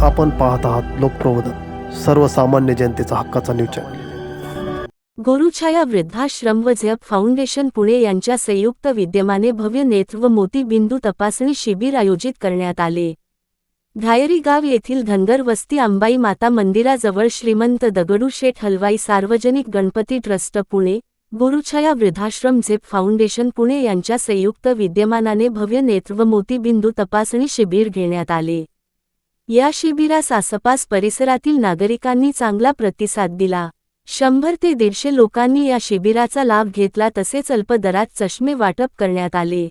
आपण पाहत आहात लोकप्रबोधन, सर्वसामान्य जनतेचा हक्काचा न्यूज चॅनल। गुरुछाया वृद्धाश्रम व झेप फाउंडेशन पुणे यांच्या संयुक्त विद्यमाने भव्य नेत्र व मोतीबिंदू तपासणी शिबिर आयोजित करण्यात आले। धायरी गाव येथील धनगर वस्ती अंबाई माता मंदिराजवळ श्रीमंत दगडूशेठ हलवाई सार्वजनिक गणपती ट्रस्ट पुणे, गुरुछाया वृद्धाश्रम झेप फाउंडेशन पुणे यांच्या संयुक्त विद्यमानाने भव्य नेत्र व मोतीबिंदू तपासणी शिबिर घेण्यात आले। या शिबिरास आसपास परिसरातील नागरिकांनी चांगला प्रतिसाद दिला। 100 ते 150 लोकांनी या शिबिराचा लाभ घेतला, तसेच अल्प दरात चष्मे वाटप करण्यात आले।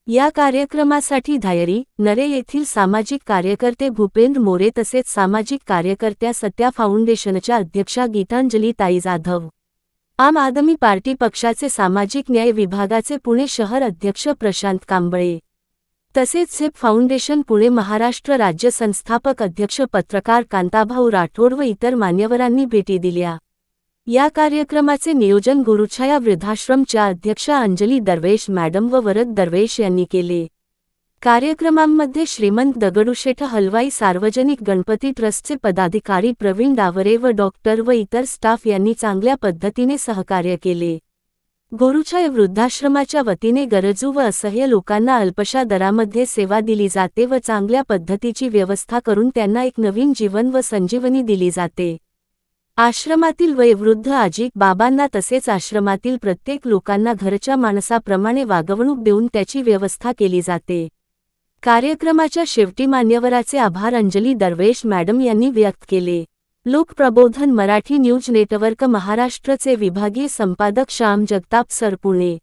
या कार्यक्रमासाठी धायरी, नरे येथील सामाजिक कार्यकर्ते भूपेंद्र मोरे तसेच सामाजिक कार्यकर्त्या सत्या फाउंडेशनच्या अध्यक्षा गीतांजली ताई जाधव, आम आदमी पार्टी पक्षाचे सामाजिक न्याय विभागाचे पुणे शहर अध्यक्ष प्रशांत कांबळे, तसेच झेप फाउंडेशन पुणे महाराष्ट्र राज्य संस्थापक अध्यक्ष पत्रकार कांताभाऊ राठोड व इतर मान्यवरांनी भेटी दिल्या। या कार्यक्रमाचे नियोजन गुरुछाया वृद्धाश्रमच्या अध्यक्षा अंजली दरवेश मॅडम व वरद दरवेश यांनी केले। कार्यक्रमांमध्ये श्रीमंत दगडूशेठ हलवाई सार्वजनिक गणपती ट्रस्टचे पदाधिकारी प्रवीण डावरे व डॉक्टर व इतर स्टाफ यांनी चांगल्या पद्धतीने सहकार्य केले। गुरुछाया वृद्धाश्रमाच्या वतीने गरजू व असहाय्य लोकांना अल्पशा दरामध्ये सेवा दिली जाते व चांगल्या पद्धतीची व्यवस्था करून त्यांना एक नवीन जीवन व संजीवनी दिली जाते। आश्रमातील वयोवृद्ध आजी बाबांना तसेच आश्रमातील प्रत्येक लोकांना घरच्या माणसाप्रमाणे वागवणूक देऊन त्याची व्यवस्था केली जाते। कार्यक्रमाच्या शेवटी मान्यवराचे आभार अंजली दरवेश मॅडम यांनी व्यक्त केले। लोकप्रबोधन मराठी न्यूज नेटवर्क महाराष्ट्रचे विभागीय संपादक श्याम जगताप सर, पुणे।